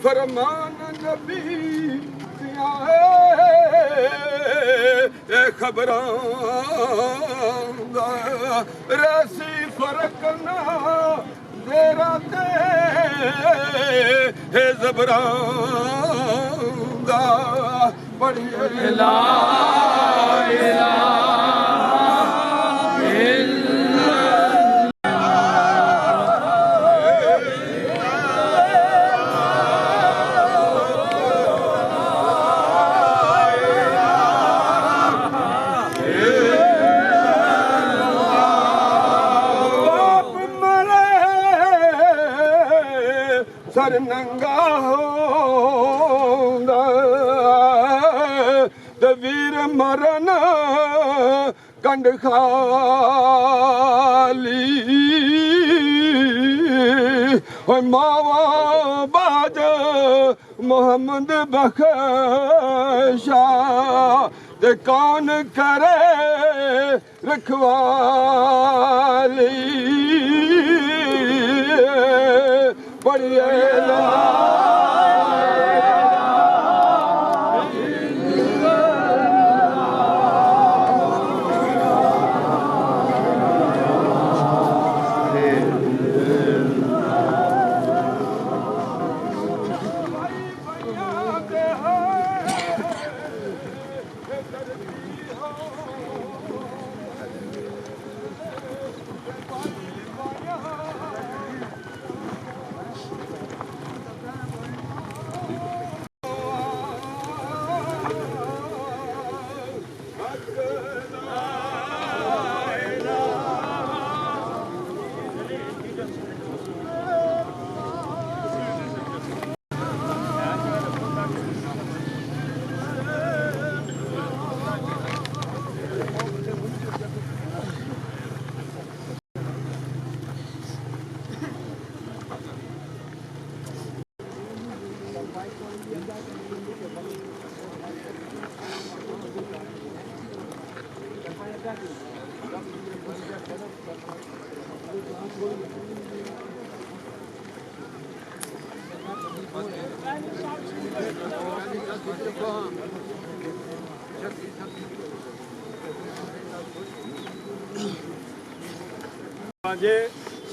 فرمان نبی دیا خبراں دا رسی فرق نہ دیرا تے زبراں دا بڑی لا الہ سر ننگا ہوندا تے ویر مرن کنڈ خالی ہوئے ماوا باج محمد بخشا تے کون کرے رکھوالی بڑی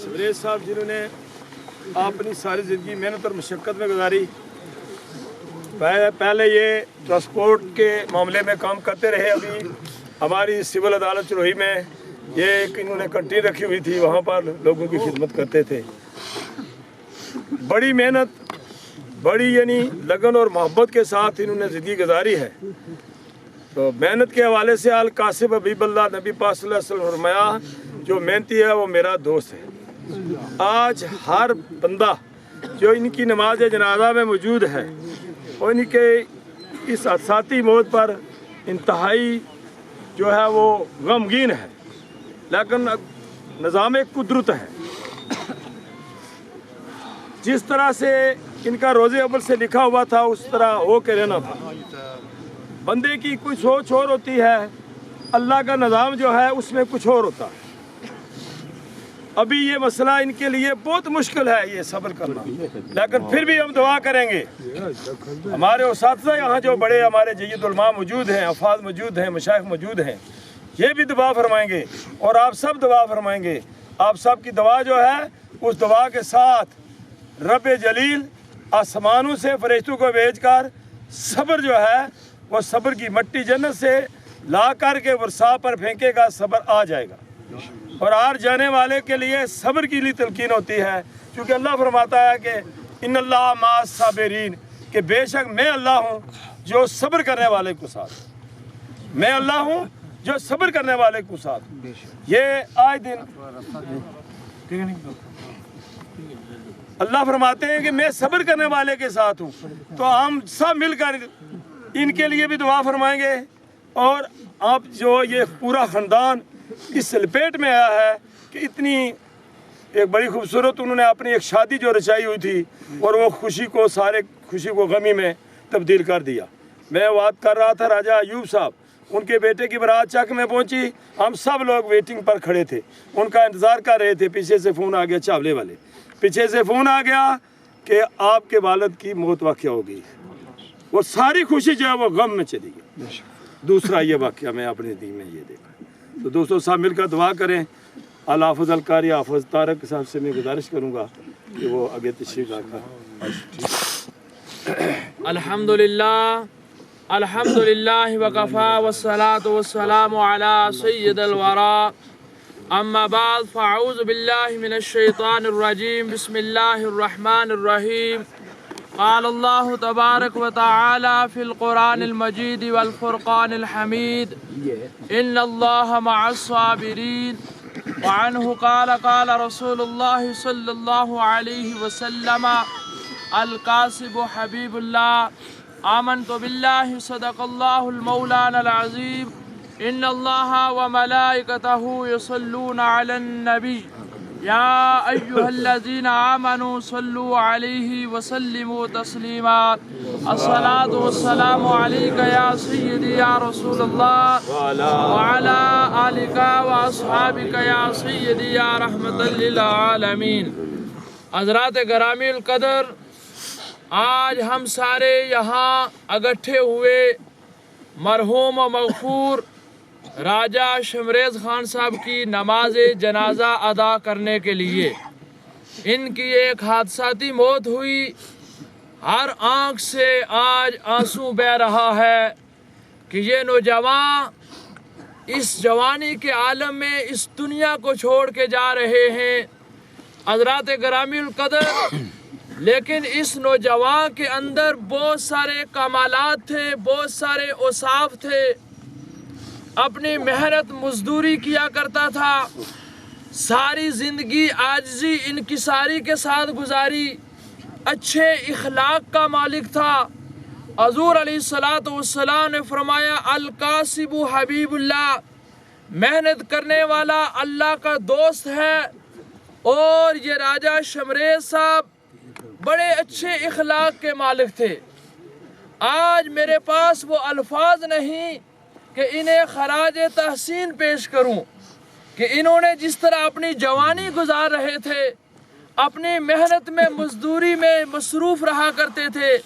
سبریز صاحب جنہوں نے اپنی ساری زندگی محنت اور مشقت میں گزاری. پہلے یہ ٹرانسپورٹ کے معاملے میں کام کرتے رہے. ابھی ہماری سول عدالت چروہی میں یہ ایک انہوں نے کنٹین رکھی ہوئی تھی, وہاں پر لوگوں کی خدمت کرتے تھے. بڑی محنت, بڑی یعنی لگن اور محبت کے ساتھ انہوں نے زندگی گزاری ہے. تو محنت کے حوالے سے القاسم حبیب اللہ نبی پاک صلی اللہ علیہ وسلم فرمایا جو محنتی ہے وہ میرا دوست ہے. آج ہر بندہ جو ان کی نماز جنازہ میں موجود ہے اور ان کے اس حادثاتی موت پر انتہائی جو ہے وہ غمگین ہے, لیکن نظام قدرت ہے. جس طرح سے इनका रोज़े अव्वल से लिखा हुआ था, उस तरह हो के रहना था। बंदे की कोई सोच और होती है, अल्लाह का निज़ाम जो है उसमें कुछ और होता है। अभी ये मसला इनके लिए बहुत मुश्किल है ये सब्र करना, लेकिन फिर भी हम दुआ करेंगे। हमारे उस्ताद यहाँ जो बड़े हमारे जय्यद उलमा मौजूद हैं, अफाद मौजूद हैं, मशाइख मौजूद हैं, ये भी दुआ फरमाएंगे और आप सब दुआ फरमाएंगे। आप सब की दुआ जो है, उस दुआ के साथ रब जलील आसमानों से फरिश्तों को भेजकर सब्र जो है वो सब्र की मट्टी जन्नत से ला कर के वर्षा पर फेंकेगा, सब्र आ जाएगा। और हार जाने वाले के लिए सब्र की लिए तलकीन होती है, क्योंकि अल्लाह फरमाता है कि इन्नल्लाह माअस साबिरीन, कि बेशक मैं अल्लाह हूँ जो सब्र करने वाले को साथ, मैं अल्लाह हूँ जो सब्र करने वाले को साथ। ये आए दिन अल्लाह फरमाते हैं कि मैं सब्र करने वाले के साथ हूँ। तो हम सब मिलकर इनके लिए भी दुआ फरमाएंगे। और आप जो ये पूरा ख़ानदान इस लपेट में आया है कि इतनी एक बड़ी खूबसूरत उन्होंने अपनी एक शादी जो रचाई हुई थी और वो खुशी को, सारे खुशी को गमी में तब्दील कर दिया। मैं बात कर रहा था राजा अयूब साहब, उनके बेटे की बारात चक में पहुंची, हम सब लोग वेटिंग पर खड़े थे, उनका इंतज़ार कर रहे थे। पीछे से फ़ोन आ गया, चावले वाले पीछे से फ़ोन आ गया कि आपके वालिद की मौत वाक़या हो गई। वो सारी खुशी जो है वो गम में चली गई। दूसरा ये वाक़या मैं अपने दी में ये देखा। तो दोस्तों सब मिलकर दुआ करें। अल हाफ़िज़ अल कारी हाफ़िज़ तारक साहब से मैं गुजारिश करूँगा कि वो आगे तशरीफ़ लाकर। अल्हम्दुलिल्लाह अल्हम्दुलिल्लाह वकफ़ा वस्सलातु वस्सलामु अला सय्यिदिल वरा, अम्मा बाद फ़अऊज़ु बिल्लाहि मिनश शैतानिर रजीम, बिस्मिल्लाहिर रहमानिर रहीम। क़ाल अल्लाहु तबारक व तआला फ़िल क़ुरानिल मजीद वल फ़ुरक़ानिल हमीद, इन्नल्लाहा मअस साबिरीन। व अन्हु क़ाल क़ाल रसूलुल्लाह सल्लल्लाहु अलैहि वसल्लम, अल कासिबु हबीबुल्लाह, आमन्तु बिल्लाहि सदक़ल्लाहुल मौलानाल अज़ीम, इन्नल्लाहा व मलाइकतहु युसल्लूना अलन नबी, या अय्युहल्लज़ीना आमनू सल्लू अलैहि व सल्लिमू तस्लीमा। अस्सलातु वस्सलामु अलैका या सय्यदी या रसूलल्लाह व अला आलिका व अस्हाबिका या सय्यदी या रहमतल लिल आलमीन। हज़रात गिरामील क़दर, आज हम सारे यहाँ इकट्ठे हुए मरहूम व मग़फ़ूर राजा शमरेज़ ख़ान साहब की नमाज जनाजा अदा करने के लिए। इनकी एक हादसाती मौत हुई, हर आँख से आज आंसू बह रहा है कि ये नौजवान इस जवानी के आलम में इस दुनिया को छोड़ के जा रहे हैं। हज़रात गिरामील क़दर, लेकिन इस नौजवान के अंदर बहुत सारे कमालात थे, बहुत सारे औसाफ थे। अपनी मेहनत मजदूरी किया करता था, सारी ज़िंदगी आजिज़ी इनकिसारी के साथ गुजारी, अच्छे इखलाक का मालिक था। हज़ूर अलैहिस्सलातु वस्सलाम ने फरमाया, अल कासिबु हबीबुल्लाह, मेहनत करने वाला अल्लाह का दोस्त है। और ये राजा शमरेज़ साहब बड़े अच्छे इखलाक के मालिक थे। आज मेरे पास वो अल्फाज नहीं कि इन्हें खराज तहसीन पेश करूं कि इन्होंने जिस तरह अपनी जवानी गुजार रहे थे, अपनी मेहनत में मजदूरी में मसरूफ़ रहा करते थे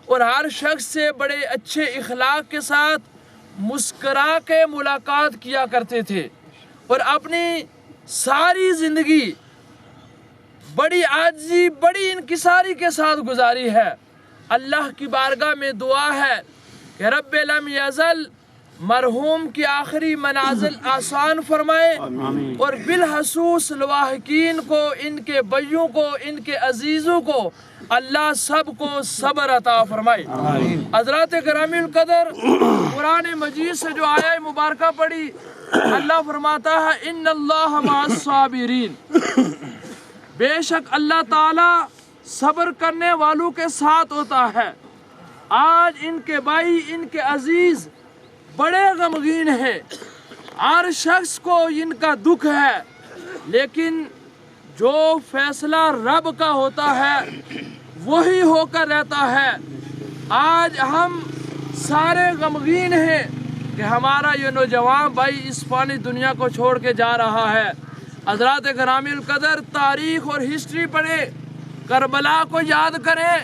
और हर शख्स से बड़े अच्छे इखलाक के साथ मुस्करा के मुलाकात किया करते थे और अपनी सारी ज़िंदगी बड़ी आजिज़ी, बड़ी इनकिसारी के साथ गुजारी है। अल्लाह की बारगाह में दुआ है कि रब्बे लम यज़ल मरहूम की आखिरी मनाजिल आसान फरमाए और बिलहसूस लवाहिकीन को, इनके बइयों को, इनके अजीज़ों को अल्लाह सब को सब्र अता फरमाए। हज़रात गिरामील क़दर, कुरान मजीद से जो आया मुबारका पढ़ी, अल्लाह फरमाता है इन्नल्लाह मअस साबिरीन, बेशक अल्लाह ताला सब्र करने वालों के साथ होता है। आज इनके भाई, इनके अजीज़ बड़े गमगीन हैं, हर शख्स को इनका दुख है, लेकिन जो फैसला रब का होता है वही होकर रहता है। आज हम सारे गमगीन हैं कि हमारा ये नौजवान भाई इस फानी दुनिया को छोड़ के जा रहा है। हज़रात गिरामील कदर तारीख़ और हिस्ट्री पढ़े, करबला को याद करें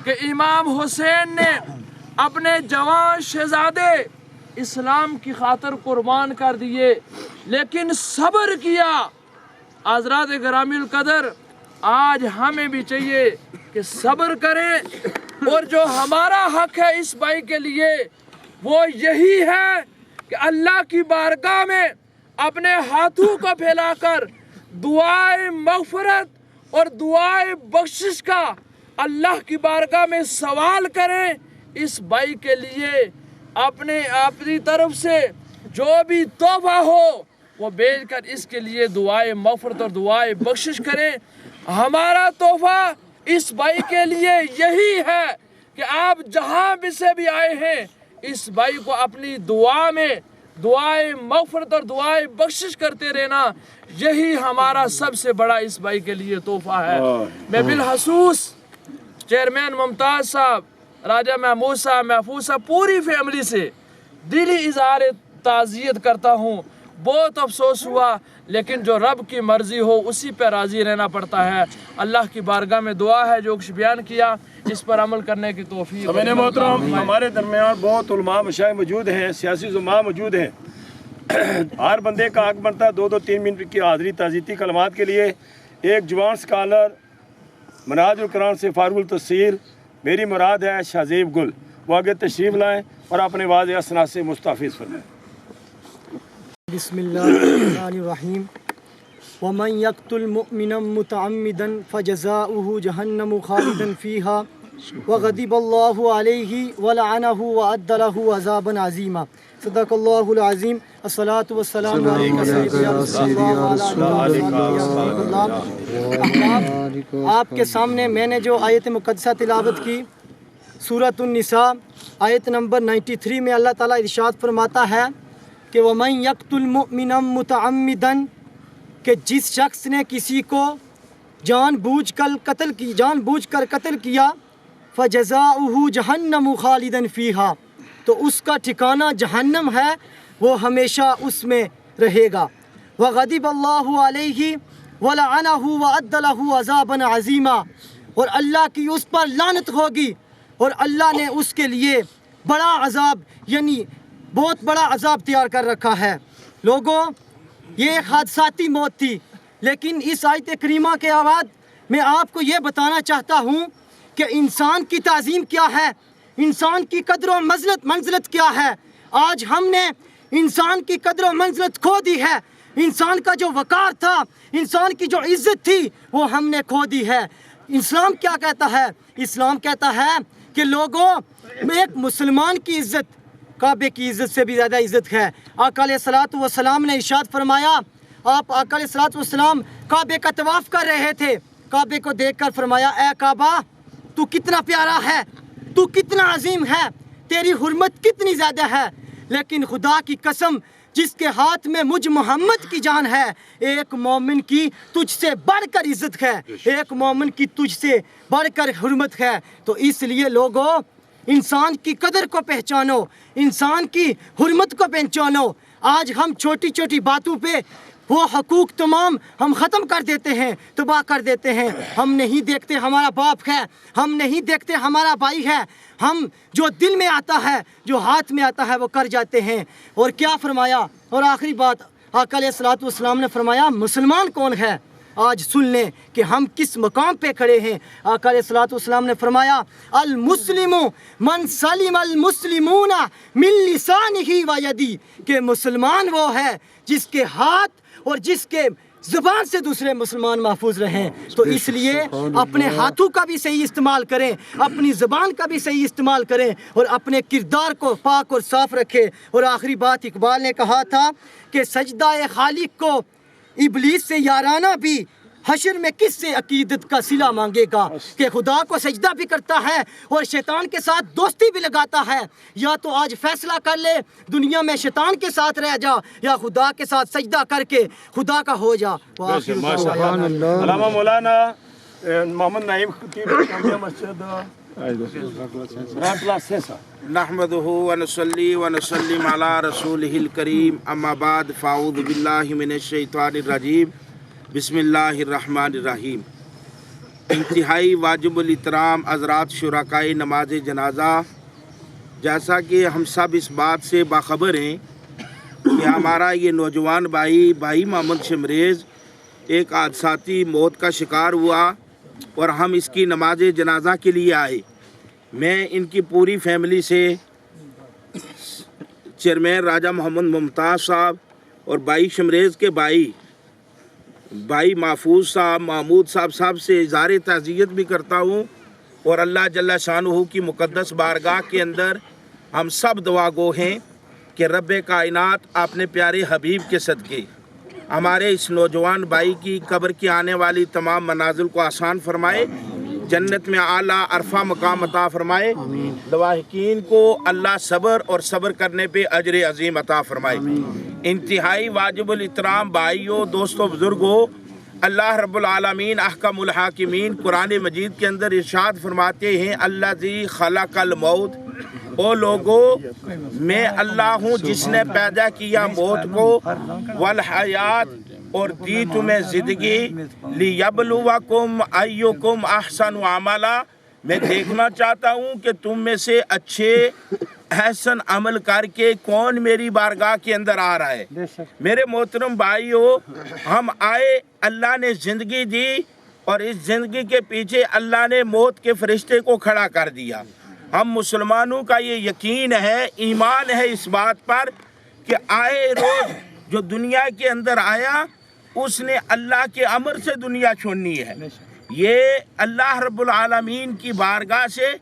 कि इमाम हुसैन ने अपने जवान शहजादे इस्लाम की खातिर कुर्बान कर दिए, लेकिन सब्र किया। हज़रात गिरामील कदर आज हमें भी चाहिए कि सब्र करें, और जो हमारा हक है इस भाई के लिए वो यही है कि अल्लाह की बारगाह में अपने हाथों को फैलाकर दुआए मग़फ़िरत और दुआए बख्शिश का अल्लाह की बारगाह में सवाल करें। इस भाई के लिए अपनी तरफ से जो भी तोहफा हो वो भेजकर इसके लिए दुआए मग़फ़िरत और दुआए बख्शिश करें। हमारा तोहफा इस भाई के लिए यही है कि आप जहाँ भी से भी आए हैं इस भाई को अपनी दुआ में दुआए मग़फ़िरत और दुआए बख्शिश करते रहना, यही हमारा सबसे बड़ा इस भाई के लिए तोहफा है। मैं बिलखसूस चेयरमैन मुमताज़ साहब, राजा महमूद साहब, महफूज साहब, पूरी फैमिली से दिली इज़हार ताज़ियत करता हूँ। बहुत अफसोस हुआ, लेकिन जो रब की मर्ज़ी हो उसी पर राज़ी रहना पड़ता है। अल्लाह की बारगाह में दुआ है जो कुछ बयान किया इस पर अमल करने की तौफीक। मैंने मोहतरम हमारे दरमियान बहुत उलमा मशाइख मौजूद हैं, सियासी जुमा मौजूद हैं। हर बंदे का हक बनता है 2-3 मिनट की हाज़री ताज़ीती कलमात के लिए। एक जवान स्कॉलर मनाजुल कुरान से फारुल तफसीर मेरी मुराद है शाहज़ेब गुल, वो आगे तशरीफ़ लाएँ और अपने वाज़ असना से मुस्तफ़िज़ फरमाएँ। बिस्मिल्लाहिर्रहमानिर्रहीम। वमन यक़्तुल मुअमिनन मुतअम्मिदन फजज़ाउहु जहन्नमु खालिदन फ़ीहा वग़ज़िबल्लाहु अलैहि वलअनहु वअद्द लहु अज़ाबन अज़ीमा। सदक़ल्लाहुल अज़ीम। अस्सलातु वस्सलामु अलैका सय्यिदी या रसूलल्लाह। आपके सामने मैंने जो आयत मुक़द्दसा तिलावत की सूरतुन निसा आयत नंबर 93 में अल्लाह ताला इरशाद फरमाता है कि वमन यक़्तुल मुअमिनन मुतअम्मिदन, कि जिस शख्स ने किसी को जानबूझकर कत्ल किया, फ़जज़ाउहु जहन्नमु खालिदन फ़ीहा, तो उसका ठिकाना जहन्नम है, वो हमेशा उसमें रहेगा। वग़ज़िबल्लाहु अलैहि वलअनहु वअद्द लहु अज़ाबन अज़ीमा, और अल्लाह की उस पर लानत होगी और अल्लाह ने उसके लिए बड़ा अज़ाब यानी बहुत बड़ा अज़ाब तैयार कर रखा है। लोगों, ये एक हादसाती मौत थी, लेकिन इस आयत करीमा के बाद मैं आपको ये बताना चाहता हूँ कि इंसान की ताज़ीम क्या है, इंसान की कदर और मंज़िलत क्या है। आज हमने इंसान की कदर और मंज़िलत खो दी है। इंसान का जो वक़ार था, इंसान की जो इज़्ज़त थी, वो हमने खो दी है। इस्लाम क्या कहता है? इस्लाम कहता है कि लोगों, एक मुसलमान की इज़्ज़त काबे की इज़्ज़त से भी ज़्यादा इज़्ज़त है। आका अलैहिस्सलातु वस्सलाम ने इरशाद फरमाया, आप आका अलैहिस्सलातु वस्सलाम काबे का तवाफ़ कर रहे थे, काबे को देखकर फरमाया, ए काबा, तू कितना प्यारा है, तू कितना अजीम है, तेरी हुर्मत कितनी ज़्यादा है। लेकिन खुदा की कसम, जिसके हाथ में मुझ मोहम्मद की जान है, एक मोमिन की तुझसे बढ़कर इज़्ज़त है, एक मोमिन की तुझसे बढ़कर हुर्मत है। तो इसलिए लोगों, इंसान की कदर को पहचानो, इंसान की हुर्मत को पहचानो। आज हम छोटी छोटी बातों पे वो हकूक़ तमाम हम ख़त्म कर देते हैं, तबाह कर देते हैं। हम नहीं देखते हमारा बाप है, हम नहीं देखते हमारा भाई है, हम जो दिल में आता है, जो हाथ में आता है, वो कर जाते हैं। और क्या फरमाया? और आखिरी बात, आका अलैहिस्सलातु वस्सलाम ने फरमाया, मुसलमान कौन है? आज सुन लें कि हम किस मकाम पे खड़े हैं। आका अलैहिस्सलातु वस्सलाम ने फरमाया, अल मुस्लिमु मन सलिम अल मुस्लिमूना मिन लिसानिही व यदी, कि मुसलमान वो है जिसके हाथ और जिसके ज़बान से दूसरे मुसलमान महफूज रहें। तो इसलिए अपने हाथों का भी सही इस्तेमाल करें, अपनी ज़बान का भी सही इस्तेमाल करें और अपने किरदार को पाक और साफ़ रखें। और आखिरी बात, इकबाल ने कहा था कि सजदा खालिक को इबलीस से याराना भी हशर में किससे अकीदत का सिला मांगेगा, कि खुदा को सजदा भी करता है और शैतान के साथ दोस्ती भी लगाता है। या तो आज फैसला कर ले, दुनिया में शैतान के साथ रह जा, या खुदा के साथ सजदा करके खुदा का हो जा। मौलाना मोहम्मद नईम खतीब जामिया मस्जिद रातला सेसा नहमदुहु व नसल्ली व नसल्लिम अला रसूलिहिल करीम अम्मा बाद फ़ाऊज़ु बिल्लाहि मिनश शैतानिर रजीम बिस्मिल्लाहिर रहमानिर रहीम। इंतहाई वाजिबुल इहतराम हज़रात शुरकाए नमाज जनाजा, जैसा कि हम सब इस बात से बाखबर हैं कि हमारा ये नौजवान भाई मोहम्मद शमरेज़ एक हादसाती मौत का शिकार हुआ और हम इसकी नमाज जनाजा के लिए आए। मैं इनकी पूरी फैमिली से चेयरमैन राजा मोहम्मद मुमताज़ साहब और भाई शमरेज़ के भाई महफूज साहब, महमूद साहब से इज़हार ताज़ियत भी करता हूँ और अल्लाह जल्ला शानुहु की मुक़द्दस बारगाह के अंदर हम सब दुआ गो हैं कि रब्बे कायनात अपने प्यारे हबीब के सदक़े हमारे इस नौजवान भाई की कब्र की आने वाली तमाम मनाजिल को आसान फरमाए, जन्नत में आला अरफा मकाम अता फरमाए। दवाहिकीन को अल्लाह सब्र और सब्र करने पे अजर अजीम अता फरमाए। इंतहाई वाजिबुल इहतराम भाइयों, दोस्तों, बुजुर्गों, अल्लाह रब्बुल आलमीन अहकमुल हाकिमीन कुरान मजीद के अंदर इरशाद फरमाते हैं, अल्लाज़ी खलक़ल मौत, ओ लोगों मैं अल्लाह हूँ जिसने पैदा किया मौत को, वल हयात और दी तुम्हें ज़िंदगी, लियब्लुवकुम अय्युकुम अहसनु अमला, मैं देखना चाहता हूँ कि तुम में से अच्छे अहसन अमल करके कौन मेरी बारगाह के अंदर आ रहा है। मेरे मोहतरम भाइयों, हम आए, अल्लाह ने ज़िंदगी दी और इस ज़िंदगी के पीछे अल्लाह ने मौत के फरिश्ते को खड़ा कर दिया। हम मुसलमानों का ये यकीन है, ईमान है इस बात पर कि आए रोज़ जो दुनिया के अंदर आया उसने अल्लाह के अमर से दुनिया छोड़नी है। ये अल्लाह रब्बुल आलमीन की बारगाह से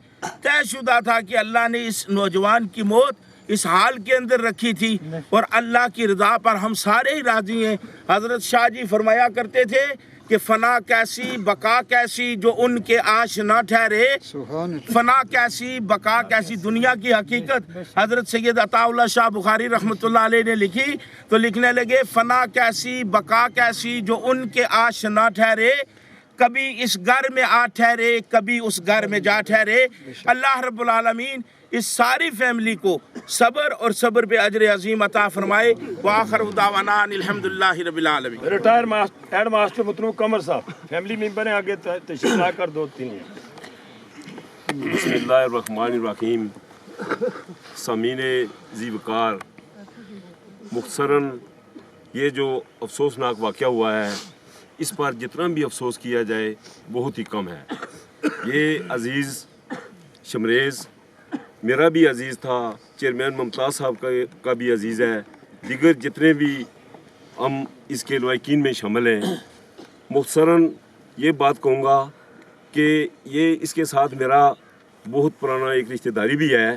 तयशुदा था कि अल्लाह ने इस नौजवान की मौत इस हाल के अंदर रखी थी और अल्लाह की रज़ा पर हम सारे ही राज़ी हैं। हज़रत शाह जी फरमाया करते थे कि फ़ना कैसी बका कैसी जो उनके आश न ठहरे, फ़ना कैसी बका कैसी। दुनिया की हकीकत हज़रत सैयद अताउल्लाह शाह बुखारी रहमतुल्लाह अलैह ने लिखी तो लिखने लगे, फ़ना कैसी बका कैसी जो उनके आश न ठहरे, कभी इस घर में आ ठहरे कभी उस घर में जा ठहरे। अल्लाह रब्बुल आलमीन इस सारी फैमिली को सब्र और सब्र पे अजर अजीम अता फरमाए। व आखिर दावाना अल्हम्दुलिल्लाहि रब्बिल आलमीन। रिटायर हेड मास्टर मुतलू कमर साहब फैमिली मेंबर हैं, आगे तशरीफ लाकर 2-3 बिस्मिल्लाहिर्रहमानिर्रहीम। समीने ज़ीवकार, मुख्तसरन ये जो अफसोसनाक वाक़या हुआ है इस पर जितना भी अफसोस किया जाए बहुत ही कम है। ये अज़ीज़ शमरेज़ मेरा भी अज़ीज़ था, चेयरमैन मुमताज़ साहब का भी अज़ीज़ है, दिगर जितने भी हम इसके लवाकिन में शामिल हैं। मुख्तसरन ये बात कहूँगा कि ये इसके साथ मेरा बहुत पुराना एक रिश्तेदारी भी है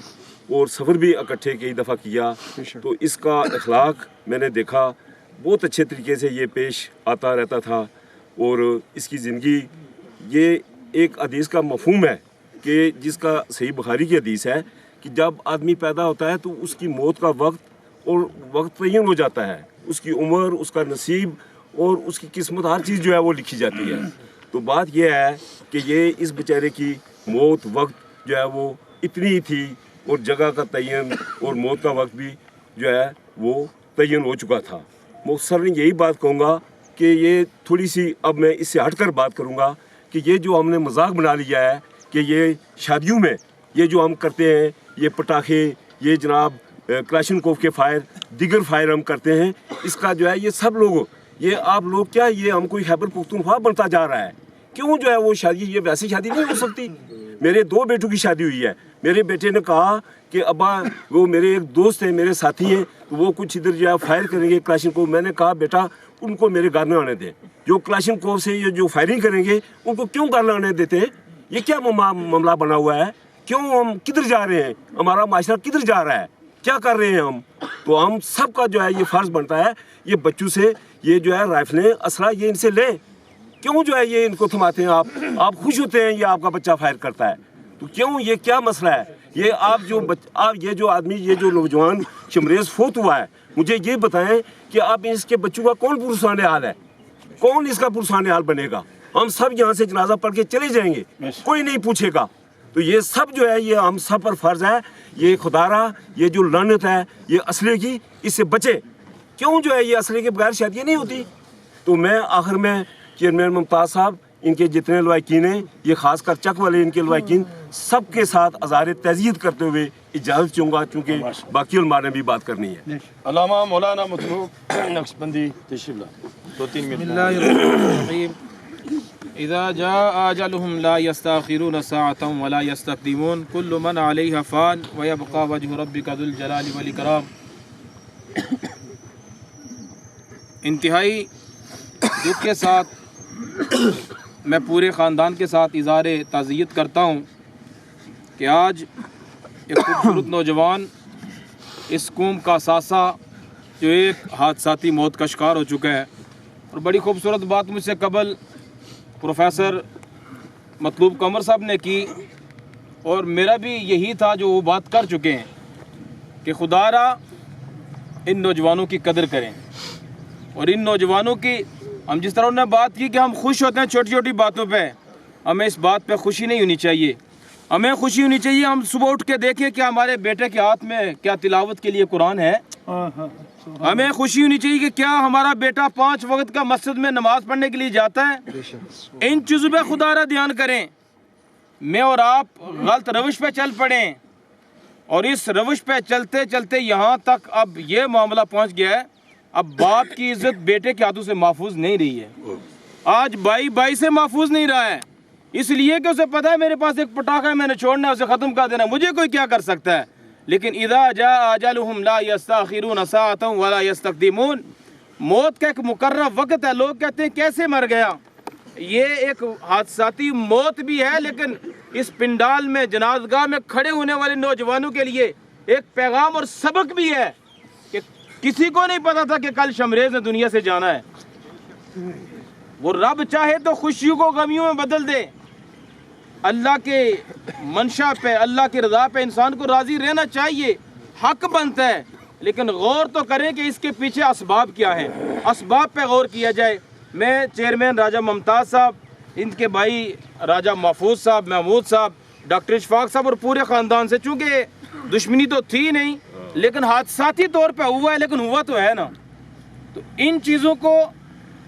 और सफ़र भी इकट्ठे कई दफ़ा किया, तो इसका अखलाक मैंने देखा बहुत अच्छे तरीके से ये पेश आता रहता था। और इसकी ज़िंदगी ये एक हदीस का मफ़हूम है कि जिसका सही बुखारी की हदीस है कि जब आदमी पैदा होता है तो उसकी मौत का वक्त तय्यन हो जाता है, उसकी उम्र, उसका नसीब और उसकी किस्मत हर चीज़ जो है वो लिखी जाती है। तो बात यह है कि ये इस बेचारे की मौत वक्त जो है वो इतनी ही थी और जगह का तय्यन और मौत का वक्त भी जो है वो तय्यन हो चुका था। मुख्तसर यही बात कहूँगा कि ये थोड़ी सी अब मैं इससे हटकर बात करूँगा कि ये जो हमने मजाक बना लिया है कि ये शादियों में ये जो हम करते हैं, ये पटाखे, ये जनाब क्लाशनकोफ के फायर, दिगर फायर हम करते हैं, इसका जो है ये सब लोग, ये आप लोग क्या, ये हम कोई खैबर पुख्तूनख्वा बनता जा रहा है। क्यों जो है वो शादी, ये वैसी शादी नहीं हो सकती। मेरे 2 बेटों की शादी हुई है। मेरे बेटे ने कहा कि अब्बा, वो मेरे एक दोस्त हैं, मेरे साथी हैं, तो वो कुछ इधर जो है फायर करेंगे क्लाशनकोफ। मैंने कहा बेटा उनको मेरे घर में आने दें, जो क्लाशनकोफ से ये जो फायरिंग करेंगे उनको क्यों घर आने देते हैं? ये क्या मामला बना हुआ है? क्यों हम किधर जा रहे हैं? हमारा माशरा किधर जा रहा है? क्या कर रहे हैं हम? तो हम सब का जो है ये फ़र्ज़ बनता है ये बच्चों से ये जो है राइफलें, असला ये इनसे लें। क्यों जो है ये इनको थमाते हैं? आप खुश होते हैं ये आपका बच्चा फायर करता है, तो क्यों, ये क्या मसला है? ये आप ये जो आदमी, ये जो नौजवान शमरेज़ फोत हुआ है, मुझे ये बताएं कि आप इसके बच्चों का कौन पुरसाने हाल है? कौन इसका पुरसाने हाल बनेगा? ہم سب یہاں سے جنازہ پڑھ کے چلے جائیں گے, کوئی نہیں پوچھے گا. تو یہ سب جو ہے یہ ہم سب پر فرض ہے. یہ خدا را یہ جو لعنت ہے یہ اسلحے کی, اس سے بچے. کیوں جو ہے یہ اسلحے کے بغیر شادیاں نہیں ہوتی. تو میں آخر میں چیئرمین ممتاز صاحب, ان کے جتنے لوائقین ہیں, یہ خاص کر چک والے ان کے لوائقین, سب کے ساتھ اظہار تعزیت کرتے ہوئے اجازت چاہوں گا, چونکہ باقی علماء نے بھی بات کرنی ہے. علامہ مولانا مطلوب نقشبندی تشریف لائیں. 2-3 منٹ. بسم اللہ الرحمن الرحیم. اذا جاء اجلهم لا يستاخرون ساعة ولا يستقدمون كل من عليها فان ويبقى وجه ربك ذو الجلال والاکرام. انتہائی دکھ کے ساتھ میں پورے خاندان کے ساتھ اظہار تعزیت کرتا ہوں کہ آج ایک خوبصورت نوجوان اس قوم کا ثاثہ جو ایک حادثاتی موت کا شکار ہو چکا ہے. اور بڑی خوبصورت بات مجھ سے قبل پروفیسر مطلوب قمر صاحب نے کی, اور میرا بھی یہی تھا جو وہ بات کر چکے ہیں کہ خدا را ان نوجوانوں کی قدر کریں. اور ان نوجوانوں کی ہم جس طرح انہوں نے بات کی کہ ہم خوش ہوتے ہیں چھوٹی چھوٹی باتوں پہ, ہمیں اس بات پہ خوشی نہیں ہونی چاہیے. ہمیں خوشی ہونی چاہیے ہم صبح اٹھ کے دیکھیں کہ ہمارے بیٹے کے ہاتھ میں کیا تلاوت کے لیے قرآن ہے. ہمیں خوشی ہونی چاہیے کہ کیا ہمارا بیٹا 5 وقت کا مسجد میں نماز پڑھنے کے لیے جاتا ہے. ان چیزوں پہ خدا را دھیان کریں. میں اور آپ غلط روش پہ چل پڑیں, اور اس روش پہ چلتے چلتے یہاں تک اب یہ معاملہ پہنچ گیا ہے, اب باپ کی عزت بیٹے کے ہاتھوں سے محفوظ نہیں رہی ہے. آج بھائی سے محفوظ نہیں رہا ہے, اس لیے کہ اسے پتہ ہے میرے پاس ایک پٹاخہ ہے, میں نے چھوڑنا ہے, اسے ختم کر دینا, مجھے کوئی کیا کر سکتا ہے. لیکن اذا جاء اجلهم لا يستاخرون ساعة ولا يستقدمون. موت کا ایک مقررہ وقت ہے. لوگ کہتے ہیں کیسے مر گیا, یہ ایک حادثاتی موت بھی ہے, لیکن اس پنڈال میں جنازگاہ میں کھڑے ہونے والے نوجوانوں کے لیے ایک پیغام اور سبق بھی ہے کہ کسی کو نہیں پتا تھا کہ کل شمریز نے دنیا سے جانا ہے. وہ رب چاہے تو خوشیوں کو غمیوں میں بدل دے. اللہ کے منشا پہ, اللہ کی رضا پہ انسان کو راضی رہنا چاہیے, حق بنتا ہے, لیکن غور تو کریں کہ اس کے پیچھے اسباب کیا ہیں, اسباب پہ غور کیا جائے. میں چیئرمین راجہ ممتاز صاحب, ان کے بھائی راجہ محفوظ صاحب, محمود صاحب, ڈاکٹر اشفاق صاحب اور پورے خاندان سے, چونکہ دشمنی تو تھی نہیں لیکن حادثاتی طور پہ ہوا ہے, لیکن ہوا تو ہے نا. تو ان چیزوں کو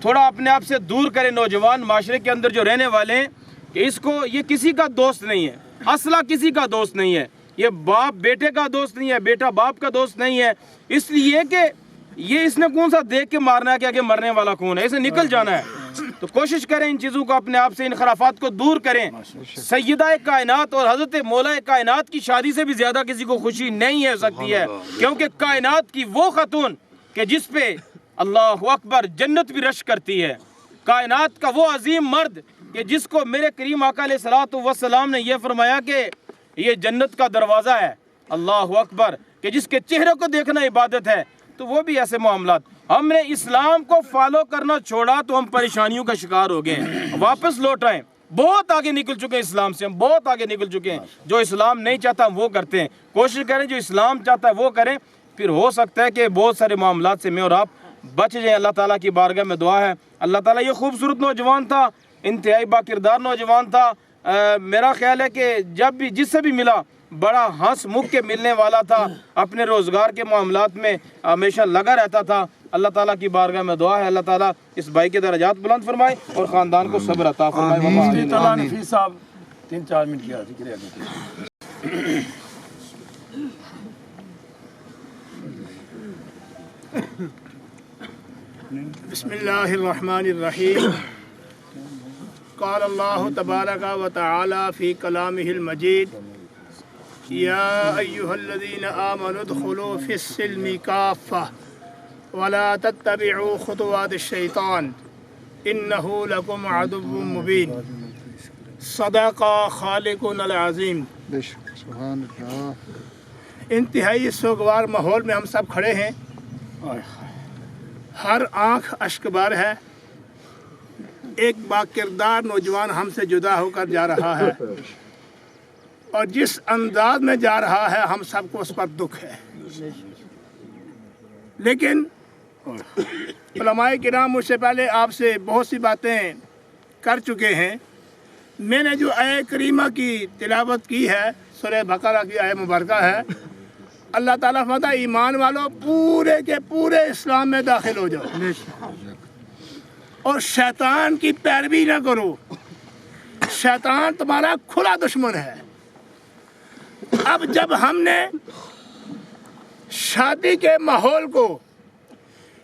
تھوڑا اپنے آپ سے دور کریں نوجوان معاشرے کے اندر جو رہنے والے ہیں, کہ اس کو یہ کسی کا دوست نہیں ہے, اصلہ کسی کا دوست نہیں ہے, یہ باپ بیٹے کا دوست نہیں ہے, بیٹا باپ کا دوست نہیں ہے. اس لیے کہ یہ اس نے کون سا دیکھ کے مارنا ہے کہ آگے مرنے والا کون ہے, اسے نکل جانا ہے. تو کوشش کریں ان چیزوں کو اپنے آپ سے, ان خرافات کو دور کریں. سیدہ کائنات اور حضرت مولا کائنات کی شادی سے بھی زیادہ کسی کو خوشی نہیں ہو سکتی ہے, کیونکہ کائنات کی وہ خاتون کہ جس پہ اللہ اکبر جنت بھی رش کرتی ہے, کائنات کا وہ عظیم مرد کہ جس کو میرے کریم آقا علیہ الصلوۃ والسلام نے یہ فرمایا کہ یہ جنت کا دروازہ ہے, اللہ اکبر, کہ جس کے چہرے کو دیکھنا عبادت ہے. تو وہ بھی ایسے معاملات, ہم نے اسلام کو فالو کرنا چھوڑا تو ہم پریشانیوں کا شکار ہو گئے ہیں. واپس لوٹ آئیں, بہت آگے نکل چکے ہیں اسلام سے, ہم بہت آگے نکل چکے ہیں. جو اسلام نہیں چاہتا ہم وہ کرتے ہیں, کوشش کریں جو اسلام چاہتا ہے وہ کریں, پھر ہو سکتا ہے کہ بہت سارے معاملات سے میں اور آپ بچ جائیں. اللہ تعالیٰ کی بارگاہ میں دعا ہے, اللہ تعالیٰ, یہ خوبصورت نوجوان تھا, انتہائی با کردار نوجوان تھا. میرا خیال ہے کہ جب بھی جس سے بھی ملا بڑا ہنس مکھ کے ملنے والا تھا, اپنے روزگار کے معاملات میں ہمیشہ لگا رہتا تھا. اللہ تعالیٰ کی بارگاہ میں دعا ہے اللہ تعالیٰ اس بھائی کے درجات بلند فرمائے اور خاندان کو صبر عطا فرمائے. تعالیٰ نفیس صاحب 3-4 منٹ کیا ذکر ہے. بسم اللہ الرحمن الرحیم. قال اللہ تبارک و تعالی فی کلامہ المجید یا ایہا الذین آمنوا ادخلوا فی السلم کافہ ولا تتبعوا خطوات الشیطان انہ لکم عدو مبین. صدق خالقنا العظیم. انتہائی سوگوار ماحول میں ہم سب کھڑے ہیں, ہر آنکھ اشکبار ہے. ایک باکردار نوجوان ہم سے جدا ہو کر جا رہا ہے, اور جس انداز میں جا رہا ہے ہم سب کو اس پر دکھ ہے. لیکن علماء کرام مجھ سے پہلے آپ سے بہت سی باتیں कर चुके हैं। मैंने जो आय करीमा की तिलावत की है, सूरह बकरा की आय मुबारका है। अल्लाह ताला फरमाता है ईमान वालों पूरे के पूरे इस्लाम में दाखिल हो जाओ और शैतान की पैरवी ना करो। शैतान तुम्हारा खुला दुश्मन है। अब जब हमने शादी के माहौल को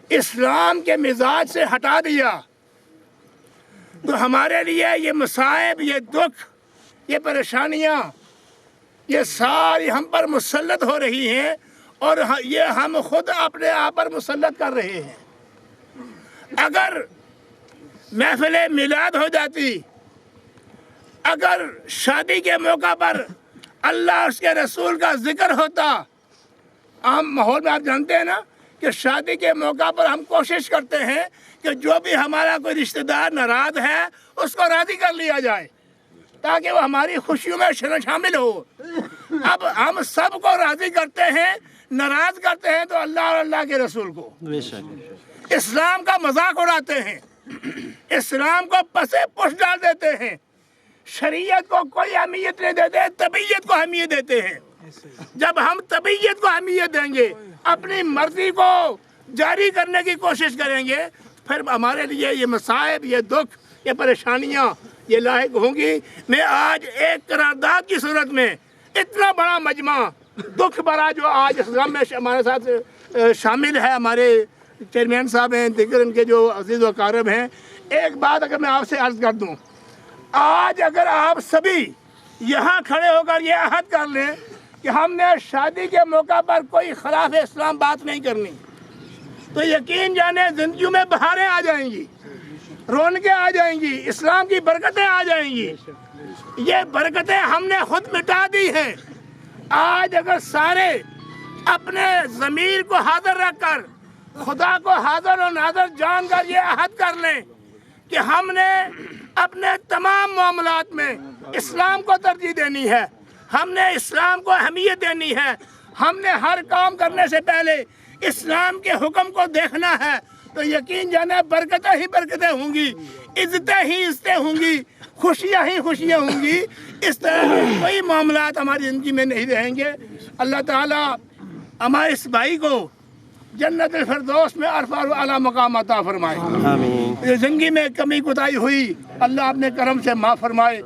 इस्लाम के मिजाज से हटा दिया तो हमारे लिए ये मसाइब, ये दुख, ये परेशानियां, ये सारी हम पर मुसल्लत हो रही हैं और ये हम खुद अपने आप पर मुसल्लत कर रहे हैं। अगर महफिल मिलाद हो जाती, अगर शादी के मौका पर अल्लाह उसके रसूल का जिक्र होता, आम माहौल में आप जानते हैं ना कि शादी के मौका पर हम कोशिश करते हैं कि जो भी हमारा कोई रिश्तेदार नाराज़ है उसको राज़ी कर लिया जाए ताकि वो हमारी खुशियों में शामिल हो। अब हम सबको राज़ी करते हैं, नाराज़ करते हैं तो अल्लाह और अल्लाह के रसूल को, इस्लाम का मजाक उड़ाते हैं, इस्लाम को पसे पुश डाल देते हैं, शरीयत को कोई अहमियत नहीं देते, तबीयत को अहमियत देते हैं। जब हम तबीयत को अहमियत देंगे, अपनी मर्जी को जारी करने की कोशिश करेंगे, फिर हमारे लिए ये मसाइब, ये दुख, ये परेशानियाँ ये लायक होंगी। मैं आज एक करारदाद की सूरत में इतना बड़ा मजमा दुख भरा जो आज इस गम में हमारे साथ शामिल है, हमारे चेयरमैन साहब हैं, दिगर इनके जो अजीज़ व कारब हैं, एक बात अगर मैं आपसे अर्ज़ कर दूँ, आज अगर आप सभी यहाँ खड़े होकर ये अहद कर लें कि हमने शादी के मौका पर कोई खिलाफ इस्लाम बात नहीं करनी, तो यकीन जाने ज़िंदगी में बहारें आ जाएंगी, रौनकें आ जाएंगी, इस्लाम की बरकतें आ जाएंगी। ये बरकतें हमने खुद मिटा दी हैं। आज अगर सारे अपने ज़मीर को हाज़िर रखकर खुदा को हाज़िर और नाज़िर जानकर ये अहद कर लें कि हमने अपने तमाम मामलात में इस्लाम को तरजीह देनी है, हमने इस्लाम को अहमियत देनी है, हमने हर काम करने से पहले इस्लाम के हुक्म को देखना है, तो यकीन जाना बरकतें ही बरकतें होंगी, इज्जतें ही इज्जतें होंगी, खुशियाँ ही खुशियाँ होंगी। इस तरह के कोई मामलात हमारी ज़िंदगी में नहीं रहेंगे। अल्लाह ताला हमारे इस भाई को जन्नत फिरदौस में अरफा आला मकाम अता फरमाए। ये ज़िंदगी में कमी कोताही हुई अल्लाह अपने करम से माफ़ फरमाए।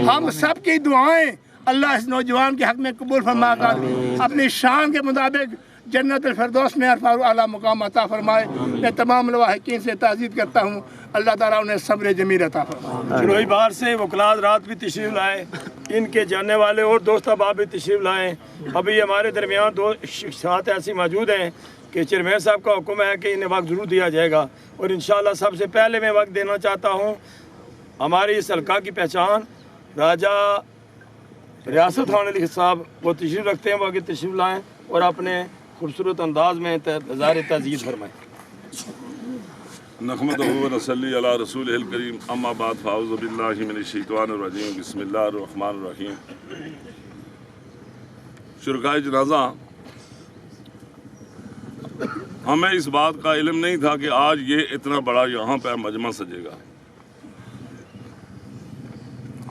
हम सब की दुआएं अल्लाह इस नौजवान के हक़ में कबूल फरमा कर अपनी शान के मुताबिक जन्नत फिरदौस में अरफा आला मकाम अता फरमाए। मैं तमाम लवाहिकीन से ताज़ीद करता हूँ, अल्लाह ताला उन्हें सब्र जमील अता फरमाए। चलोई बाहर से वकलात रात भी तशरीफ़ लाए, इनके जानने वाले और दोस्त अहबाब भी तशरीफ़ लाए। अभी हमारे दरमियान दो साथ ऐसी मौजूद हैं कि चेयरमैन साहब का हुक्म है कि इन्हें वक्त ज़रूर दिया जाएगा और इंशाअल्लाह सबसे पहले मैं वक्त देना चाहता हूँ हमारी इस हल्का की पहचान राजा रियासत खान अली साहब, वो तशरीफ़ रखते हैं, वो आगे तशरीफ़ लाएँ और अपने खूबसूरत अंदाज में ज़ाहिर ताज़ीद फरमाएँ। नहमदुहु व नसल्ली अला रसूलिहिल करीम, अम्मा बाद फ़अऊज़ु बिल्लाहि मिनश शैतानिर रजीम, बिस्मिल्लाहिर रहमानिर रहीम। शुरकाए जनाज़ा, हमें इस बात का इल्म नहीं था कि आज ये इतना बड़ा यहाँ पर मजमा सजेगा।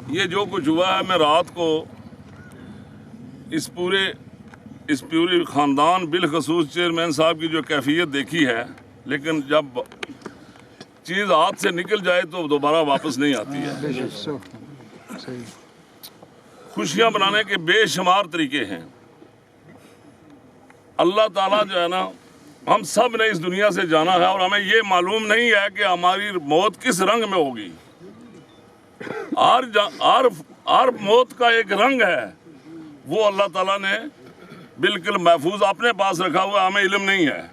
ये जो कुछ हुआ है, मैं रात को इस पूरे ख़ानदान बिलखसूस चेयरमैन साहब की जो कैफियत देखी है, लेकिन जब चीज़ हाथ से निकल जाए तो दोबारा वापस नहीं आती है। खुशियाँ बनाने के बेशुमार तरीके हैं। अल्लाह ताला जो है ना, हम सब ने इस दुनिया से जाना है और हमें ये मालूम नहीं है कि हमारी मौत किस रंग में होगी। हर मौत का एक रंग है, वो अल्लाह ताला ने बिल्कुल महफूज अपने पास रखा हुआ, हमें इल्म नहीं है,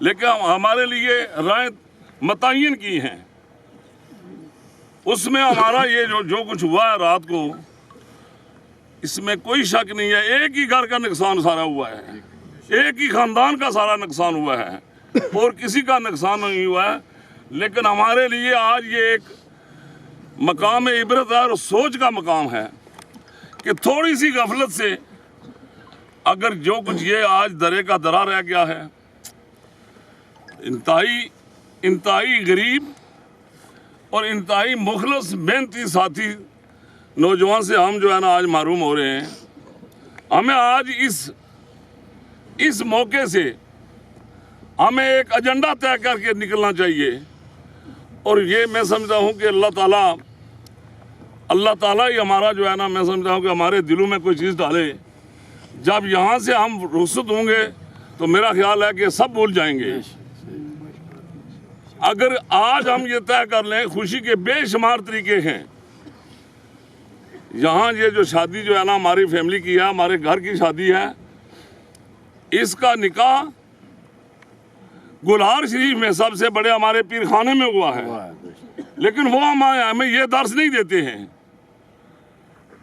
लेकिन हमारे लिए राय मतयन की हैं। उसमें हमारा ये जो कुछ हुआ है रात को, इसमें कोई शक नहीं है। एक ही घर का नुकसान सारा हुआ है, एक ही ख़ानदान का सारा नुकसान हुआ है और किसी का नुकसान नहीं हुआ है। लेकिन हमारे लिए आज ये एक मकाम इबरत है और सोच का मकाम है कि थोड़ी सी गफलत से अगर जो कुछ ये आज दरे का दरा रह गया है, इंतहाई गरीब और इंतहाई मुखलस मेहनती साथी नौजवान से हम जो है ना आज महरूम हो रहे हैं। हमें आज इस मौके से हमें एक एजेंडा तय करके निकलना चाहिए और ये मैं समझता हूँ कि अल्लाह ताला ही हमारा जो है ना, मैं समझता हूँ कि हमारे दिलों में कोई चीज़ डाले। जब यहाँ से हम रुखसत होंगे तो मेरा ख्याल है कि सब भूल जाएंगे। अगर आज हम ये तय कर लें, खुशी के बेशुमार तरीके हैं। यहाँ ये जो शादी जो है ना हमारी फैमिली की है, हमारे घर की शादी है, इसका निकाह गुलहार शरीफ में सबसे बड़े हमारे पीर खाने में हुआ है, लेकिन वो हमें ये दर्श नहीं देते हैं।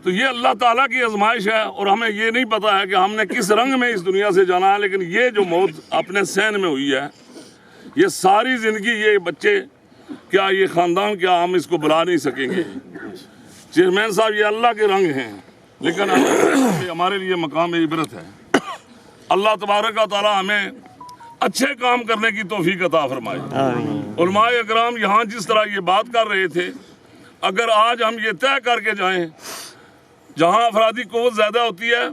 तो ये अल्लाह ताला की आजमाइश है और हमें ये नहीं पता है कि हमने किस रंग में इस दुनिया से जाना है। लेकिन ये जो मौत अपने सहन में हुई है, ये सारी ज़िंदगी, ये बच्चे क्या, ये ख़ानदान क्या, हम इसको बुला नहीं सकेंगे। चेयरमैन साहब, ये अल्लाह के रंग हैं, लेकिन हमारे लिए मकाम इबरत है। अल्लाह तबारक व तआला हमें अच्छे काम करने की तौफीक अता फरमाए। उलमाए इकराम यहाँ जिस तरह ये बात कर रहे थे, अगर आज हम ये तय करके जाएं, जहाँ अफरादी क़ुव्वत ज़्यादा होती है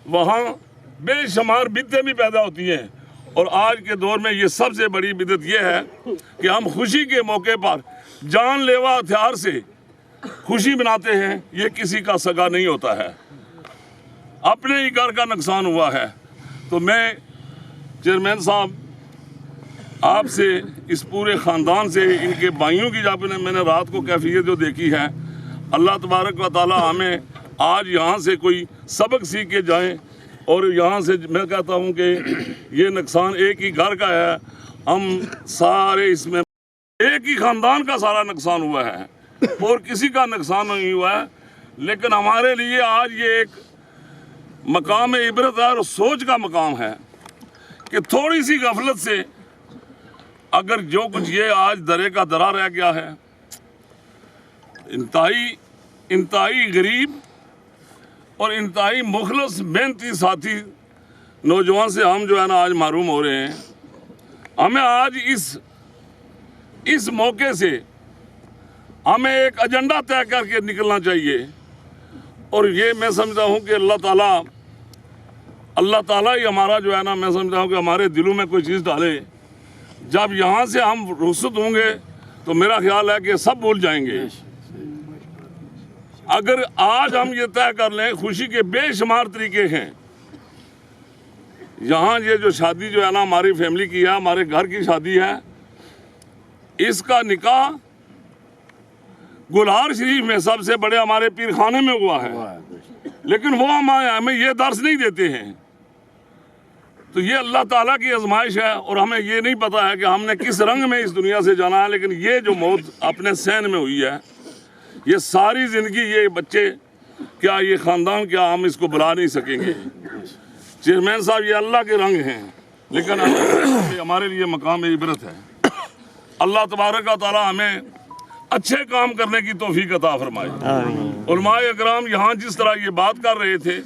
वहाँ बेशुमार बिदतें भी पैदा होती हैं। और आज के दौर में ये सबसे बड़ी बिदत ये है कि हम खुशी के मौके पर जानलेवा हथियार से खुशी मनाते हैं। ये किसी का सगा नहीं होता है, अपने ही घर का नुकसान हुआ है। तो मैं चेयरमैन साहब आपसे, इस पूरे ख़ानदान से, इनके भाइयों की जब मैंने रात को कैफियत जो देखी है, अल्लाह तबारक व तआला हमें आज यहाँ से कोई सबक सीख के जाएं। और यहाँ से मैं कहता हूँ कि ये नुकसान एक ही घर का है, हम सारे इसमें एक ही ख़ानदान का सारा नुकसान हुआ है और किसी का नुकसान नहीं हुआ है। लेकिन हमारे लिए आज ये एक मकाम इबरत है और सोच का मकाम है कि थोड़ी सी गफलत से अगर जो कुछ ये आज दरे का दरा रह गया है, इंतहाई गरीब और इंतहाई मुखलस मेहनती साथी नौजवान से हम जो है ना आज महरूम हो रहे हैं। हमें आज इस मौके से हमें एक एजेंडा तय करके निकलना चाहिए और ये मैं समझता हूँ कि अल्लाह ताला ही हमारा जो है ना, मैं समझता हूँ कि हमारे दिलों में कोई चीज़ डाले। जब यहाँ से हम रुखसत होंगे तो मेरा ख्याल है कि सब भूल जाएंगे। अगर आज हम ये तय कर लें, खुशी के बेशुमार तरीके हैं। यहाँ ये जो शादी जो है ना हमारी फैमिली की है, हमारे घर की शादी है, इसका निकाह गुलहार शरीफ में सबसे बड़े हमारे पीर खाने में हुआ है, लेकिन वो हमें ये दर्श नहीं देते हैं। तो ये अल्लाह ताला की आजमाइश है और हमें ये नहीं पता है कि हमने किस रंग में इस दुनिया से जाना है। लेकिन ये जो मौत अपने सहन में हुई है, ये सारी ज़िंदगी, ये बच्चे क्या, ये ख़ानदान क्या, हम इसको बुला नहीं सकेंगे। चेयरमैन साहब, ये अल्लाह के रंग हैं, लेकिन हमारे लिए मकाम इबरत है। अल्लाह तबारक व तआला हमें अच्छे काम करने की तौफीक अता फरमाए। उलमाए इकराम यहाँ जिस तरह ये बात कर रहे थे,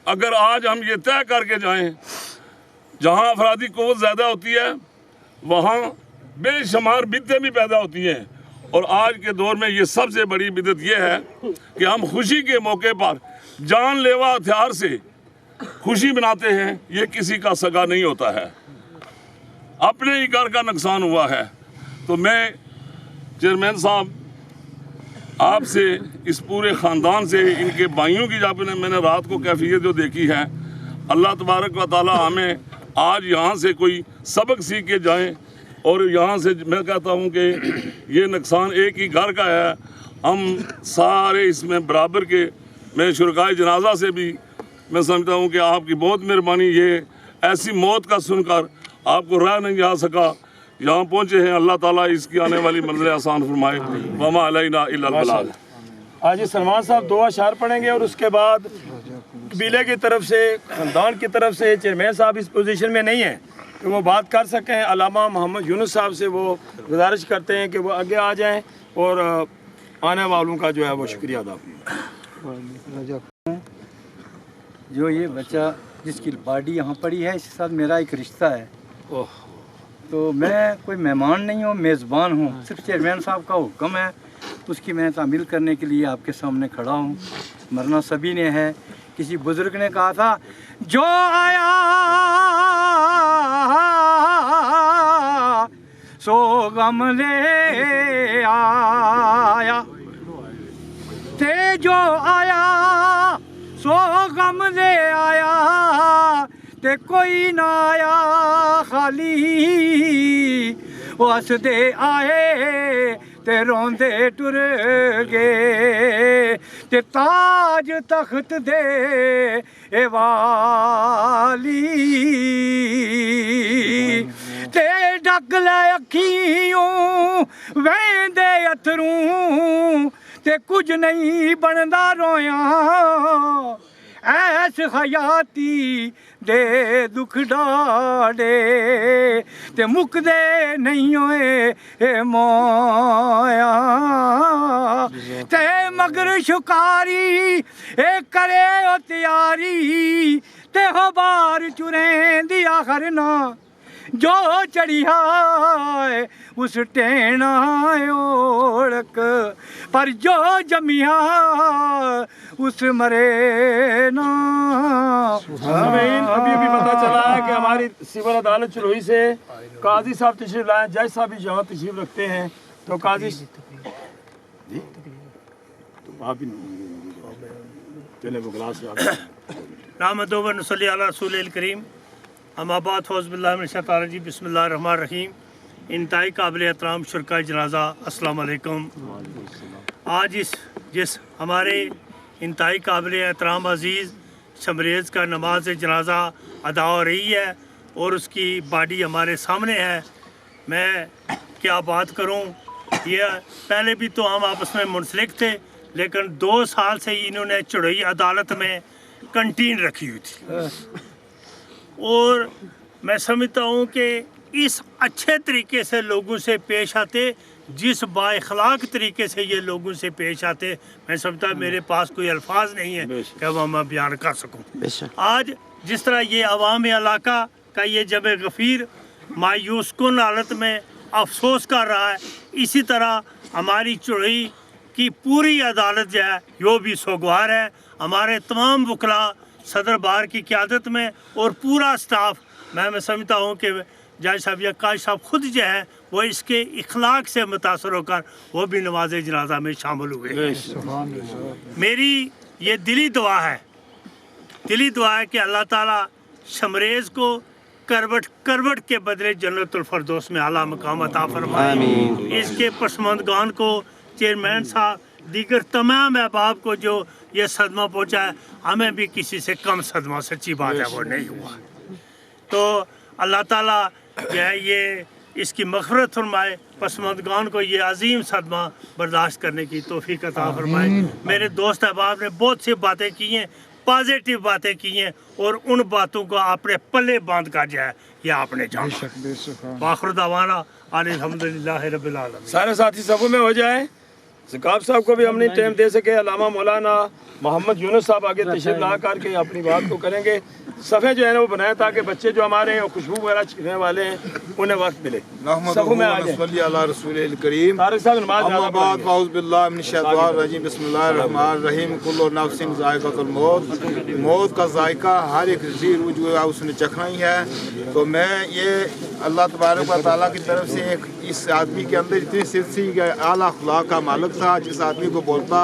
अगर आज हम ये तय करके जाएं, जहाँ अफरादी क़ुव्वत ज़्यादा होती है वहाँ बेशुमार बिदतें भी पैदा होती हैं। और आज के दौर में ये सबसे बड़ी बिदत ये है कि हम खुशी के मौके पर जानलेवा हथियार से खुशी मनाते हैं। ये किसी का सगा नहीं होता है, अपने ही घर का नुकसान हुआ है। तो मैं चेयरमैन साहब आपसे, इस पूरे ख़ानदान से, इनके भाइयों की जब मैंने रात को कैफियत जो देखी है, अल्लाह तबारक व तआला हमें आज यहाँ से कोई सबक सीख के जाएं। और यहाँ से मैं कहता हूँ कि ये नुकसान एक ही घर का है, हम सारे इसमें बराबर के। मैं शुरकाए जनाजा से भी मैं समझता हूँ कि आपकी बहुत मेहरबानी, ये ऐसी मौत का सुनकर आपको रह नहीं जा सका, यहाँ पहुँचे हैं। अल्लाह ताला इसकी आने वाली मंजिल आसान फरमाए। वमा अलैना इल्लल बलाग। आज सलमान साहब दो अशार पढ़ेंगे और उसके बाद कबीले की तरफ से, खानदान की तरफ से, चेयरमैन साहब इस पोजीशन में नहीं है कि वो बात कर सकें। अल्लामा मोहम्मद यूनुस साहब से वो गुजारिश करते हैं कि वो आगे आ जाएं और आने वालों का जो है वो शुक्रिया अदा। जो ये बच्चा जिसकी बॉडी यहाँ पड़ी है, इसके साथ मेरा एक रिश्ता है। तो मैं कोई मेहमान नहीं हूँ, मेज़बान हूँ। सिर्फ चेयरमैन साहब का हुक्म है, उसकी मैं तामील करने के लिए आपके सामने खड़ा हूँ। मरना सभी ने है। किसी बुज़ुर्ग ने कहा था, जो आया सो गम ले आया, ते जो आया सो गम ले आया, ते कोई ना आया खाली। वो हसदे आए ते रोंदे टुर गए, ते ताज तख्त दे ए वाली, ते ढक लै अखियों वेंदे अथरूं, ते कुछ नहीं बनदा रोया, ऐस हयाती दे दुख डाडे, ते मुकदे नहीं होए ए मोया, ते मगर शुकारी ए करे ओ तैयारी, ते हो बार चुरें दी आखर ना, जो चढ़िया उस टेना ओढ़क, पर जो जमिया उस मरे ना। अभी पता चला है कि हमारी सिविल अदालत चुलोई से काजी साहब तशरीफ लाए, जज साहब भी यहाँ तशरीफ रखते हैं। तो काजी आप ही चले वो गिलास नामदो व नसल्ली अला रसूलिल करीम, अम्माबाद फ़ौज़बिल्लाहि बिस्मिल्लाहिर्रहमानिर्रहीम। इंतहाई काबिल एहतराम शुरका जनाज़ा, अस्सलाम वालेकुम। आज जिस हमारे इंतहाई काबिल एहतराम अज़ीज़ शमरेज़ का नमाज जनाज़ा अदा हो रही है और उसकी बॉडी हमारे सामने है। मैं क्या बात करूं, ये पहले भी तो हम आपस में मुंसलिक थे, लेकिन 2 साल से इन्होंने चढ़ोई अदालत में कंटीन रखी हुई थी, और मैं समझता हूँ कि इस अच्छे तरीके से लोगों से पेश आते, जिस बाइखलाक तरीके से ये लोगों से पेश आते, मैं समझता मेरे पास कोई अल्फाज नहीं है कि वह मैं बयान कर सकूँ। आज जिस तरह ये अवाम इलाका का ये जब गफ़ीर मायूस कुन हालत में अफसोस कर रहा है, इसी तरह हमारी चढ़ोई की पूरी अदालत जो है यो भी सोगवार है। हमारे तमाम वकला सदर बार की क़यादत में और पूरा स्टाफ, मैं समझता हूँ कि जज साहब या काज साहब खुद जो है वो इसके इखलाक से मुतासर होकर वो भी नमाज जनाजा में शामिल हुए। मेरी ये दिली दुआ है कि अल्लाह ताला शमरेज़ को करवट के बदले जन्नतुल फरदौस में आला मकाम अता फरमाए। इसके पसमंदगान को, चेयरमैन साहब, दीगर तमाम अहबाब को जो ये सदमा पहुँचा है, हमें भी किसी से कम सदमा, सच्ची बात है, वो नहीं हुआ। तो अल्लाह ताला जो है ये इसकी मग़फ़िरत फरमाए, पसमंदगान को ये अजीम सदमा बर्दाश्त करने की तौफ़ीक़ अता फरमाए। मेरे दोस्त अहबाब ने बहुत सी बातें की हैं, पॉजिटिव बातें की हैं, और उन बातों को आपने पल्ले बांध कर जाए ये आपने जाना। आखिर दवाना अल्हम्दुलिल्लाहि रब्बिल आलमीन। सारे साथी सफ़ों में हो जाए। ज़काब साहब को भी हम नहीं टाइम दे सके, अल्लामा मौलाना मोहम्मद यूनुस साहब आगे तशरीफ ला करके अपनी बात को करेंगे। सफ़े जो है ना वो बनाए ताकि बच्चे जो हमारे हैं खुशबू वगैरह छिड़कने वाले हैं उन्हें वक्त मिले। सफ़ों में आ जाए। करीम तारिक साहब नमाज अम्माबाद फ़ौज़बिल्लाहि मिनश्शैतानिर्रजीम, बिस्मिल्लाहिर्रहमानिर्रहीम। कुल्लु नफ्सिन ज़ाइक़तुल मौत, मौत का जायका हर एक जी रूह जो है उसने चखना ही है। तो मैं ये अल्लाह तबारक व तआला की तरफ से एक इस आदमी के अंदर इतनी सिद्क़ थी कि आला अखलाक का मालिक था, जिस आदमी को बोलता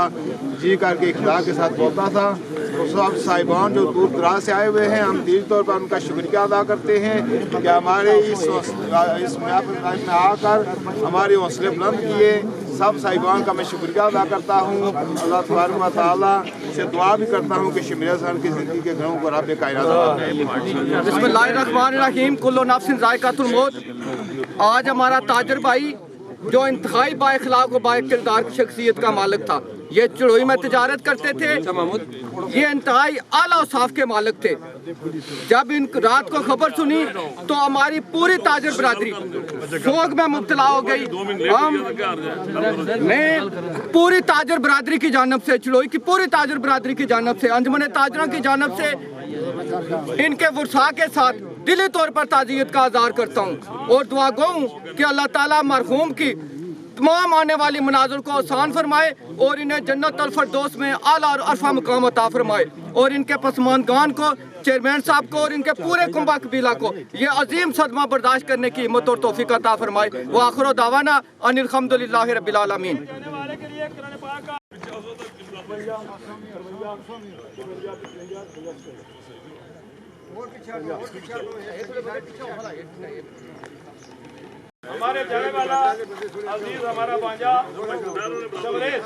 जी करके इखलाक के साथ बोलता था। तो सब साहिबान जो दूर दराज से आए हुए हैं, हम दिली तौर पर उनका शुक्रिया अदा करते हैं कि हमारे इस महफ़िल में आकर हमारे हौसले बुलंद किए। सब साहिबान का मैं शुक्रिया अदा करता हूँ। अल्लाह तबारक व तआला से दुआ भी करता हूँ कि शमरेज़ खान की ज़िंदगी के घरों को रब कायनात। बिस्मिल्लाहिर्रहमानिर्रहीम। कुल्लु नफ्सिन ज़ाइक़तुल मौत। आज हमारा ताजर भाई जो इंतहाई बाइखलाक और बाकिरदार की शख्सियत का मालिक था, ये चढ़ोई में तजारत करते थे, ये इंतहाई आला औसाफ के मालिक थे। जब इन रात को खबर सुनी तो हमारी पूरी ताजर बरादरी शोक में मुब्तला हो गई। मैं पूरी ताजर बरादरी की जानब से, चढ़ोई की पूरी ताजर बरादरी की जानब से, अंजुमन ताजरों की जानब से इनके वुरसा के साथ दिली तौर पर ताज़ियत का आज़ार करता हूँ और दुआ गो हूँ कि अल्लाह ताला मरहूम की तमाम आने वाली मनाज़िर को आसान फरमाए और इन्हें जन्नत अल फरदौस में आला और अरफा मकाम अता फरमाए और इनके पसमानगान को, चेयरमैन साहब को और इनके पूरे कुंबा कबीला को ये अजीम सदमा बर्दाश्त करने की हिम्मत और तौफीक अता फरमाए। व आखिर दावाना अनिल हम्दुलिल्लाहि रब्बिल आलमीन। हमारे जाने वाला अजीज हमारा बांजा शमरेज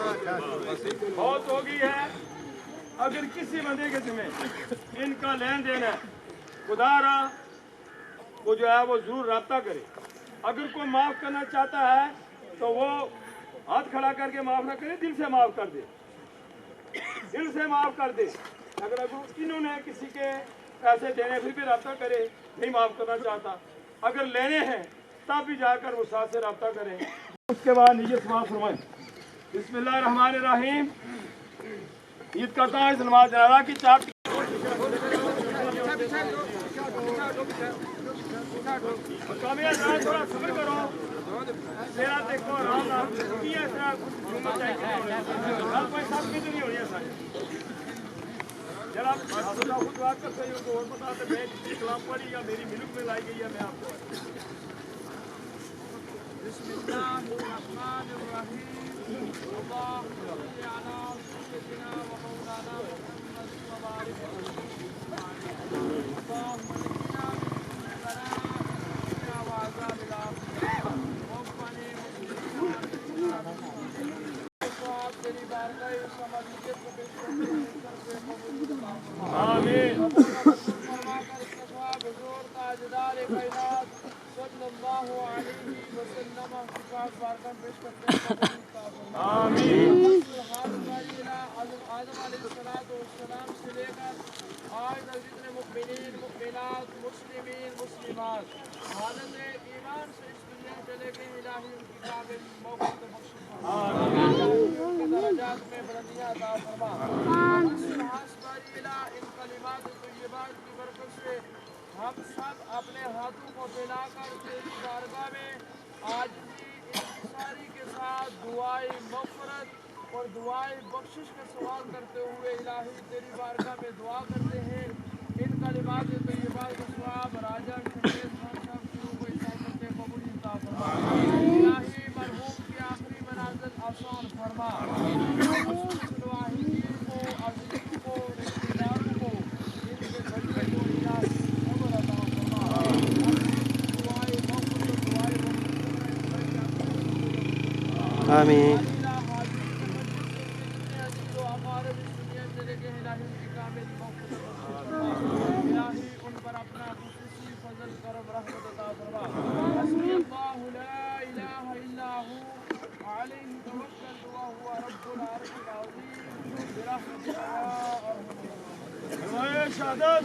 बहुत हो गई है। अगर किसी बंदे के जिम्मे इनका लेन देन है, खुदारा वो जो है वो जरूर राब्ता करे। अगर कोई माफ करना चाहता है तो वो हाथ खड़ा करके माफ ना करे, दिल से माफ कर दे, दिल से माफ कर दे। अगर इन्होंने किसी के पैसे देने फिर भी राब्ता करे, नहीं माफ करना चाहता, अगर लेने हैं तब भी जाकर वो साथ से राब्ता करें। उसके बाद नीयत समाअत फरमाएं। बिस्मिल्लाहिर्रहमानिर्रहीम। ईद का ताज़ नमाज जनाजा की चार थोड़ा सब्र करो, तेरा देखो आराम ना किया ऐसा घूमना चाहिए, सब कितनी नहीं हो रही है सर। जरा खुद बात कर सही हो तो और बताते मैं इस्लाम पढ़ी या मेरी मिल्क में लाई गई है। मैं आपको हम सब अपने हाथों को फैलाकर तेरी बारगाह में आज भी इंतसारी के साथ दुआई मग़फ़िरत और दुआई बख्शिश का सवाल करते हुए इलाही तेरी बारगाह में दुआ करते हैं। इन कलिमात तय्यबात का सवाब राजा शमरेज़ खान साहब शुरू को इसाफत के कबूल अता फरमा। इलाही मरहूम की आखिरी मनाज़िल आसान फरमा। को अज़ीज़ को रिश्तेदारों को इनके बच्चे को इलाही सब्र अता फरमा। आमीन। शहादत